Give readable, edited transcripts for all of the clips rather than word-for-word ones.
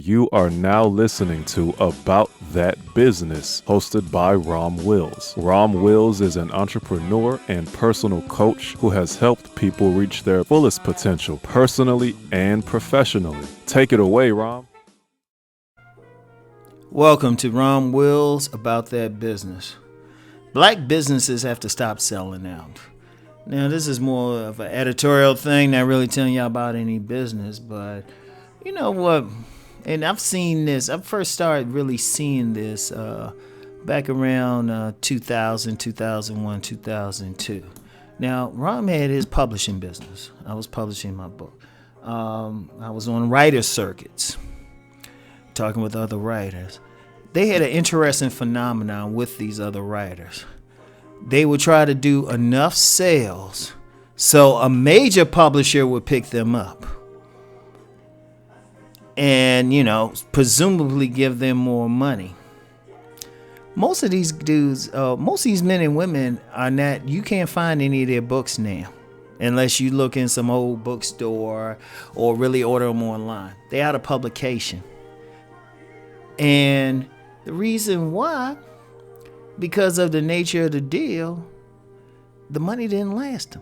You are now listening to About That Business, hosted by Rom Wills. Rom Wills is an entrepreneur and personal coach who has helped people reach their fullest potential personally and professionally. Take it away, Rom. Welcome to Rom Wills About That Business. Black businesses have to stop selling out. Now, this is more of an editorial thing, not really telling y'all about any business, but you know what? And I've seen this. I first started really seeing this back around 2000, 2001, 2002. Now, Rom had his publishing business. I was publishing my book. I was on writer circuits, talking with other writers. They had an interesting phenomenon with these other writers. They would try to do enough sales so a major publisher would pick them up. And, presumably give them more money. Most of these dudes, most of these men and women are not, you can't find any of their books now. Unless you look in some old bookstore or really order them online. They're out of publication. And the reason why, because of the nature of the deal, the money didn't last them.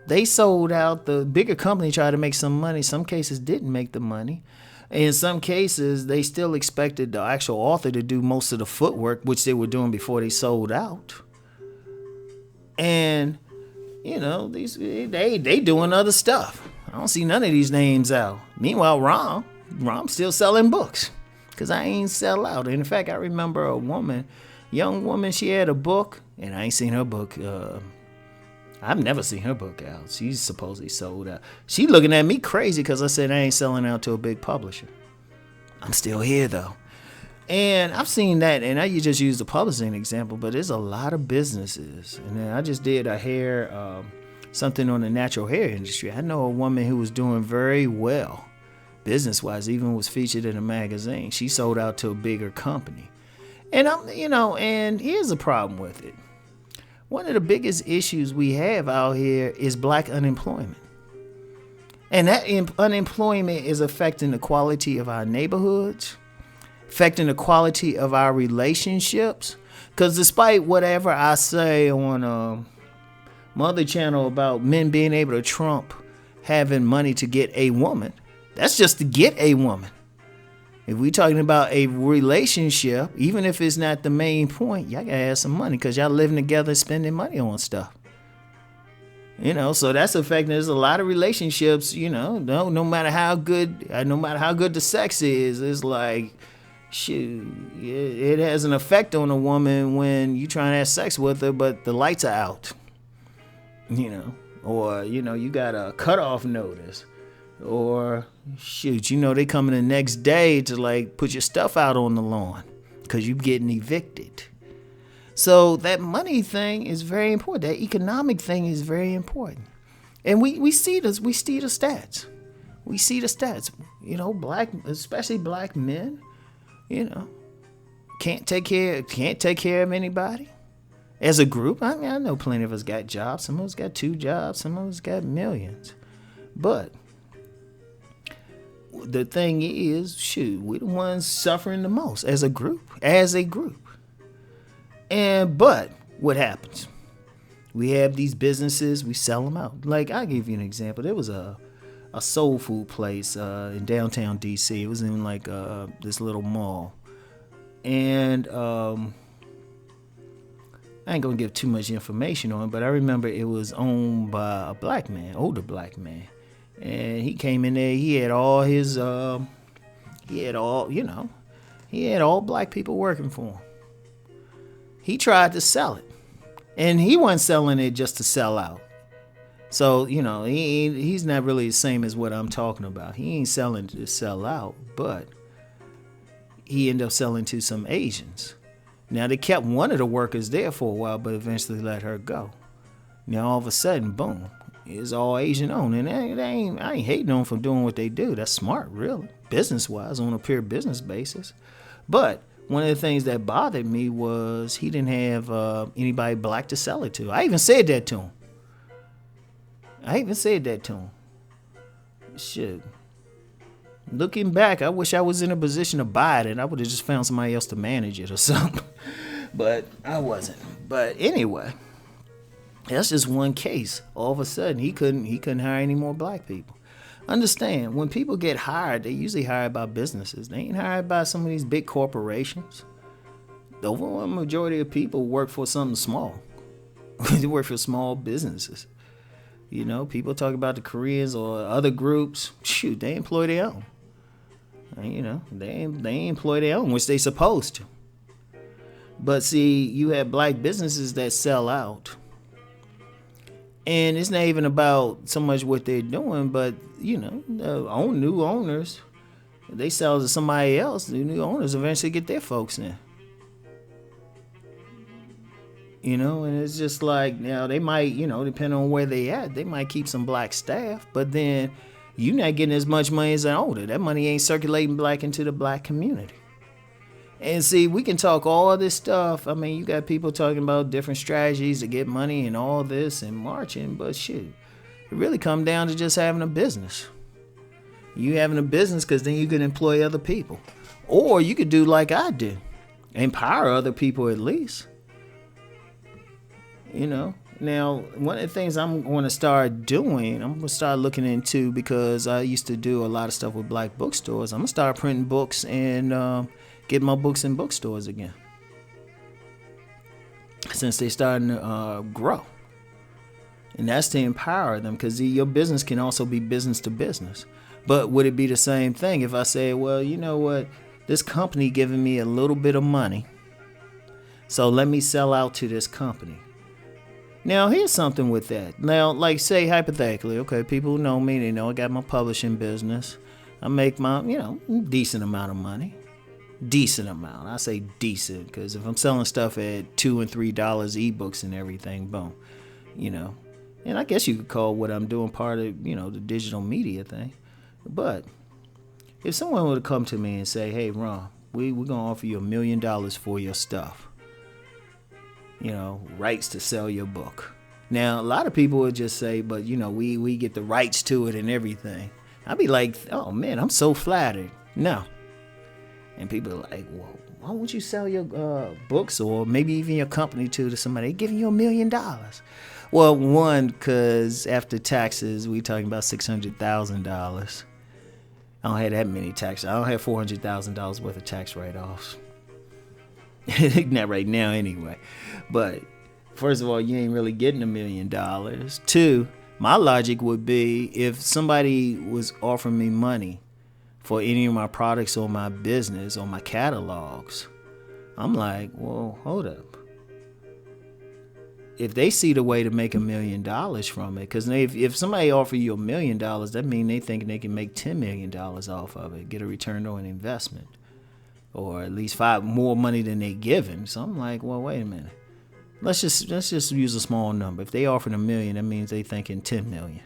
They sold out. The bigger company tried to make some money. Some cases didn't make the money. In some cases, they still expected the actual author to do most of the footwork, which they were doing before they sold out. And, these they doing other stuff. I don't see none of these names out. Meanwhile, Rom's still selling books because I ain't sell out. And in fact, I remember a young woman, she had a book, and I ain't seen her book. I've never seen her book out. She's supposedly sold out. She looking at me crazy because I said I ain't selling out to a big publisher. I'm still here though. And I've seen that, and I just use the publishing example, but there's a lot of businesses. And then I just did a hair, something on the natural hair industry. I know a woman who was doing very well business-wise, even was featured in a magazine. She sold out to a bigger company. And and here's the problem with it. One of the biggest issues we have out here is black unemployment. And that unemployment is affecting the quality of our neighborhoods, affecting the quality of our relationships. Because despite whatever I say on my other channel about men being able to trump having money to get a woman, that's just to get a woman. If we're talking about a relationship, even if it's not the main point, y'all gotta have some money because y'all living together spending money on stuff. So that's affecting. There's a lot of relationships, no matter how good the sex is, it's like, shoot, it has an effect on a woman when you trying to have sex with her, but the lights are out, or, you got a cutoff notice. Or, shoot, they coming the next day to, put your stuff out on the lawn because you're getting evicted. So that money thing is very important. That economic thing is very important. And we see this. We see the stats. We see the stats. Especially black men, can't take care of anybody. As a group, I know plenty of us got jobs. Some of us got 2 jobs. Some of us got millions. But the thing is, shoot, we're the ones suffering the most as a group. But what happens? We have these businesses, we sell them out. I'll give you an example. There was a soul food place in downtown DC. It was in this little mall. And I ain't gonna give too much information on it, but I remember it was owned by a black man, older black man. And he came in there, he had all black people working for him. He tried to sell it. And he wasn't selling it just to sell out. So, he's not really the same as what I'm talking about. He ain't selling to sell out, but he ended up selling to some Asians. Now, they kept one of the workers there for a while, but eventually let her go. Now, all of a sudden, boom. Is all Asian owned, and I ain't hating on them for doing what they do. That's smart, really, business-wise, on a pure business basis. But one of the things that bothered me was he didn't have anybody black to sell it to. I even said that to him. Shit. Looking back, I wish I was in a position to buy it and I would have just found somebody else to manage it or something. But I wasn't. But anyway, that's just one case. All of a sudden, he couldn't hire any more black people. Understand, when people get hired, they usually hired by businesses. They ain't hired by some of these big corporations. The overwhelming majority of people work for something small. They work for small businesses. You know, people talk about the Koreans or other groups. Shoot, they employ their own. And, you know, they employ their own, which they supposed to. But see, you have black businesses that sell out. And it's not even about so much what they're doing, but, you know, new owners, they sell to somebody else. The new owners eventually get their folks in. You know, and it's just like, now they might, you know, depending on where they at, they might keep some black staff, but then you're not getting as much money as an owner. That money ain't circulating back into the black community. And see, we can talk all this stuff. I mean, you got people talking about different strategies to get money and all this and marching, but shit, it really come down to just having a business. You having a business because then you can employ other people. Or you could do like I do, empower other people at least. You know, now, one of the things I'm going to start doing, I'm going to start looking into, because I used to do a lot of stuff with black bookstores. I'm going to start printing books and get my books in bookstores again, since they're starting to grow. And that's to empower them, because your business can also be business to business. But would it be the same thing if I say, well, you know what, this company giving me a little bit of money, so let me sell out to this company. Now, here's something with that. Now, like, say, hypothetically, okay, people who know me, they know I got my publishing business. I make my, you know, decent amount of money. Decent amount. I say decent, because if I'm selling stuff at $2 and $3 ebooks and everything, boom, you know. And I guess you could call what I'm doing part of, you know, the digital media thing. But if someone were to come to me and say, hey, Ron, we're going to offer you $1 million for your stuff. You know, rights to sell your book. Now, a lot of people would just say, but, you know, we get the rights to it and everything. I'd be like, oh, man, I'm so flattered. No. And people are like, well, why won't you sell your books or maybe even your company to somebody giving you $1 million? Well, one, because after taxes, we talking about $600,000. I don't have that many taxes. I don't have $400,000 worth of tax write-offs. Not right now anyway. But first of all, you ain't really getting $1 million. Two, my logic would be, if somebody was offering me money for any of my products or my business or my catalogs, I'm like, well, hold up. If they see the way to make $1 million from it, because if somebody offer you $1 million, that means they think they can make $10 million off of it, get a return on investment, or at least more money than they giving. So I'm like, well, wait a minute. Let's just use a small number. If they offered $1 million, that means they thinking 10 million.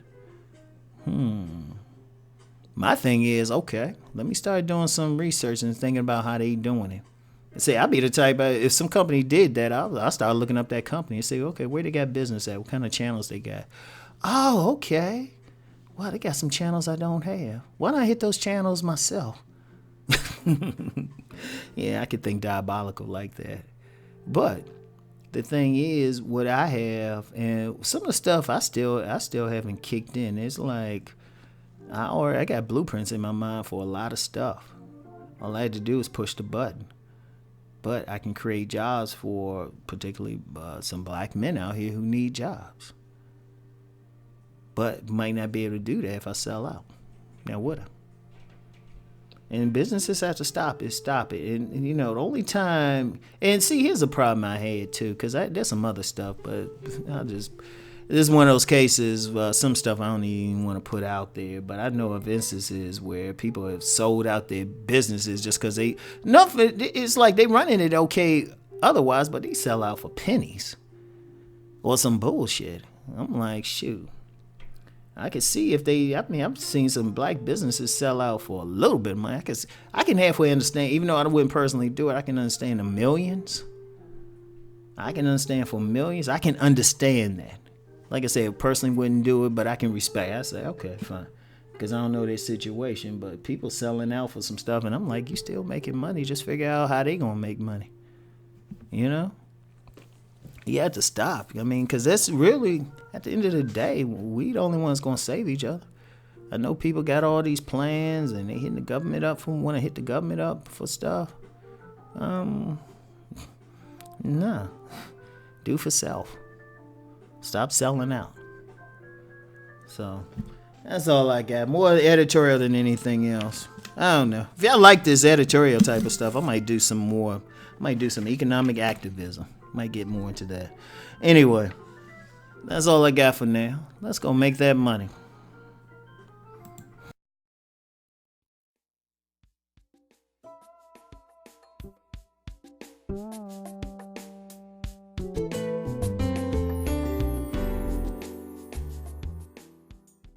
My thing is, okay, let me start doing some research and thinking about how they doing it. Say, I'll be the type, if some company did that, I'll start looking up that company and say, okay, where they got business at? What kind of channels they got? Oh, okay. Wow, they got some channels I don't have. Why don't I hit those channels myself? Yeah, I could think diabolical like that. But the thing is, what I have, and some of the stuff I still haven't kicked in. It's like, I got blueprints in my mind for a lot of stuff. All I had to do is push the button. But I can create jobs for particularly some black men out here who need jobs. But might not be able to do that if I sell out. Now, would I? And businesses have to stop it. And you know, the only time, and see, here's a problem I had too, because there's some other stuff, but this is one of those cases, some stuff I don't even want to put out there, but I know of instances where people have sold out their businesses just because it's like they running it okay otherwise, but they sell out for pennies or some bullshit. I'm like, shoot. I can see I've seen some black businesses sell out for a little bit of money. I can halfway understand, even though I wouldn't personally do it, I can understand the millions. I can understand for millions. I can understand that. Like I said, personally wouldn't do it, but I can respect. I say, okay, fine. because I don't know their situation, but people selling out for some stuff, and I'm like, you still making money? Just figure out how they gonna make money. You know? You had to stop. I mean, because that's really, at the end of the day, we the only ones gonna save each other. I know people got all these plans, and they hitting the government up want to hit the government up for stuff. Nah. Do for self. Stop selling out. So, that's all I got. More editorial than anything else. I don't know. If y'all like this editorial type of stuff, I might do some more. I might do some economic activism. Might get more into that. Anyway, that's all I got for now. Let's go make that money.